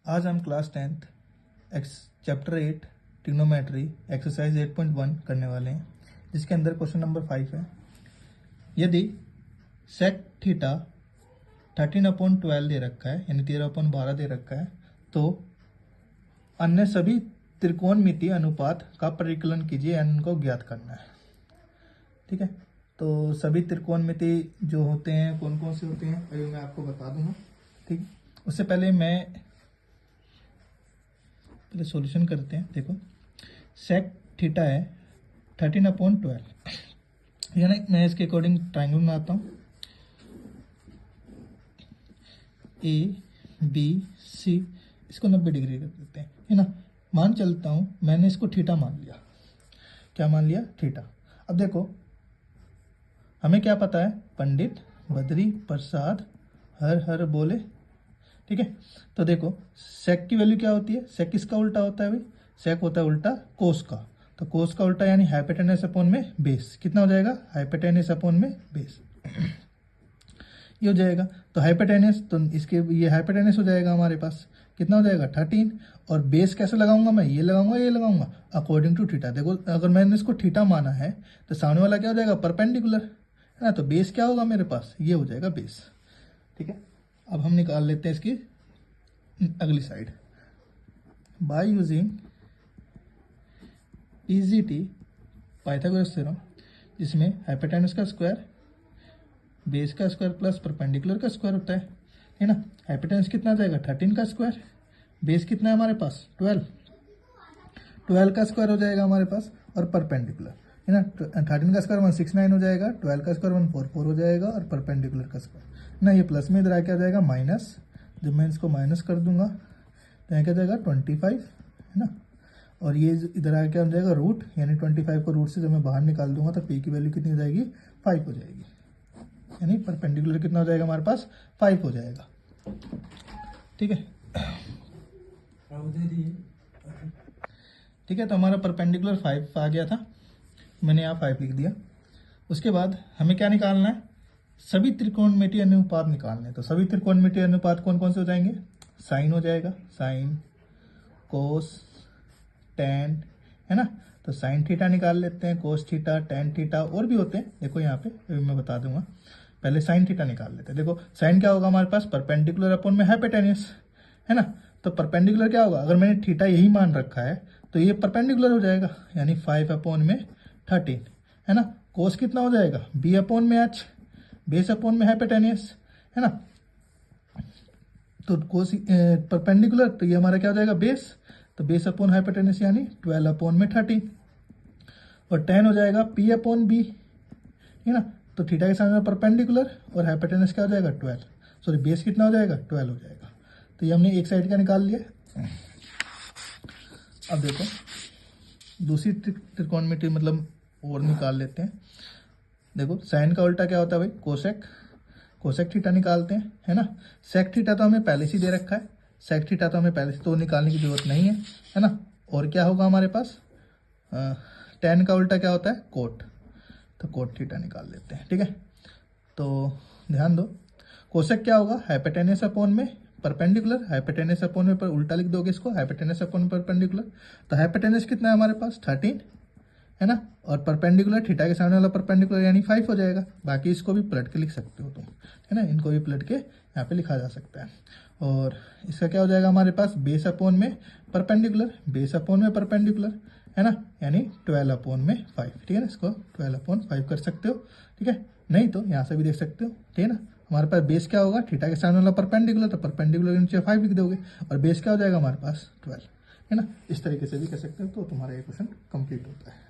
आज हम class 10th chapter 8 trigonometry exercise 8.1 करने वाले हैं, जिसके अंदर क्वेश्चन नंबर 5 है। यदि सेक थीटा 13/12 दे रखा है, यानी 13/12 दे रखा है, तो अन्य सभी त्रिकोणमितीय अनुपात का परिकलन कीजिए, यानी को ज्ञात करना है। ठीक है, तो सभी त्रिकोणमिति जो होते हैं कौन कौन से होते हैं अभी मैं आपको बता दूंगा। ठीक, उससे पहले सॉल्यूशन करते हैं। देखो, सेक थीटा है 13/12, यानी मैं इसके अकॉर्डिंग ट्राइंगल बनाता हूँ। ए बी सी, इसको 90 डिग्री कर देते हैं, है ना। मान चलता हूँ, मैंने इसको थीटा मान लिया। क्या मान लिया? थीटा। अब देखो, हमें क्या पता है? पंडित बद्री प्रसाद हर हर बोले। ठीक है, तो देखो सेक की वैल्यू क्या होती है? सेक किसका उल्टा होता है भाई? सेक होता है उल्टा कोस का। तो कोस का उल्टा यानी हाइपोटेनस अपॉन में बेस। कितना हो जाएगा? हाइपोटेनस अपॉन में बेस। ये हो जाएगा। तो हाइपोटेनस, तो इसके ये हाइपोटेनस हो जाएगा हमारे पास। कितना हो जाएगा? 13। और बेस कैसे लगाऊंगा मैं? ये लगाऊंगा, ये लगाऊंगा अकॉर्डिंग टू थीटा। देखो, अगर मैंने इसको थीटा माना है तो सामने वाला क्या हो जाएगा? परपेंडिकुलर, है ना। तो बेस क्या होगा मेरे पास? ये हो जाएगा बेस। ठीक है, अब हम निकाल लेते हैं इसकी अगली side by using PGT Pythagoras theorem, जिसमें हाइपोटेनस का स्क्वायर बेस का स्क्वायर प्लस परपेंडिकुलर का स्क्वायर होता है ना। हाइपोटेनस कितना आ जाएगा? 13 का स्क्वायर। बेस कितना है हमारे पास? 12 का स्क्वायर हो जाएगा हमारे पास, और परपेंडिकुलर, है ना। 13 का स्क्वायर 169 हो जाएगा, 12 का स्क्वायर 144 हो जाएगा, और परपेंडिकुलर का स्क्वायर ना, ये प्लस में इधर आ क्या जाएगा? माइनस। जब मैं इसको माइनस कर दूंगा तो यहाँ क्या जाएगा? 25, है ना। और ये इधर आ क्या हो जाएगा? रूट, यानी 25 को रूट से जब मैं बाहर निकाल दूंगा तो पी की वैल्यू कितनी हो जाएगी? 5 हो जाएगी, यानी परपेंडिकुलर कितना हो जाएगा हमारे पास? 5 हो जाएगा। ठीक है, ठीक है, तो हमारा परपेंडिकुलर 5 आ गया था, मैंने यहाँ 5 लिख दिया। उसके बाद हमें क्या निकालना है? सभी त्रिकोणमितीय अनुपात निकालने हैं। तो सभी त्रिकोणमितीय अनुपात कौन कौन से हो जाएंगे? साइन हो जाएगा, साइन, कोस, टेन, है ना। तो साइन थीटा निकाल लेते हैं, कोस थीटा, टेन थीटा, और भी होते हैं। देखो यहाँ पे मैं बता दूंगा, पहले साइन थीटा निकाल लेते हैं। देखो साइन क्या होगा हमारे पास? परपेंडिकुलर अपॉन में हाइपोटेनस, है ना। तो परपेंडिकुलर क्या होगा? अगर मैंने थीटा यही मान रखा है तो ये परपेंडिकुलर हो जाएगा, यानी 5/13, है ना। कोस कितना हो जाएगा? b/h, बेस अपॉन में हाइपोटेनस, है ना। तो कोस परपेंडिकुलर, तो ये हमारा क्या हो जाएगा? बेस। तो बेस अपॉन हाइपोटेनस यानी 12/13, और टेन हो जाएगा p/b, है ना। तो थीटा के सामने परपेंडिकुलर और हाइपोटेनस क्या हो जाएगा? 12। सॉरी, बेस कितना हो जाएगा? 12 हो जाएगा। तो ये हमने एक साइड का निकाल लिया। अब देखो दूसरी त्रिकोणमिति मतलब और निकाल लेते हैं। देखो साइन का उल्टा क्या होता है भाई? कोसेक। कोसेक थीटा निकालते हैं, है ना। सेक थीटा तो हमें पहले से दे रखा है, सेक थीटा तो हमें पहले से तो निकालने की जरूरत नहीं है ना। और क्या होगा हमारे पास? टेन का उल्टा क्या होता है? कोट। तो कोट थीटा निकाल लेते हैं। ठीक है, तो ध्यान दो, कोसेक क्या होगा? हाइपोटेनस अपॉन में परपेंडिकुलर, हाइपोटेनस अपॉन में पर उल्टा लिख दोगे इसको, हाइपोटेनस अपॉन में परपेंडिकुलर। तो हाइपोटेनस कितना है हमारे पास? 13, है ना। और परपेंडिकुलर, थीटा के सामने वाला परपेंडिकुलर यानी 5 हो जाएगा। बाकी इसको भी पलट के लिख सकते हो तुम, है ना। इनको भी पलट के यहाँ पे लिखा जा सकता है। और इसका क्या हो जाएगा हमारे पास? बेस अपॉन में परपेंडिकुलर, बेस अपॉन में परपेंडिकुलर, है ना, यानी 12/5। ठीक है ना, इसको 12/5 कर सकते हो। ठीक है, नहीं तो यहाँ से भी देख सकते हो। ठीक है ना, हमारे पास बेस क्या होगा? थीटा के सामने वाला परपेंडिकुलर, तो परपेंडिकुलर के नीचे 5 लिख दोगे, और बेस क्या हो जाएगा हमारे पास? 12, है ना। इस तरीके से भी कर सकते हो, तो तुम्हारा ये क्वेश्चन कंप्लीट होता है।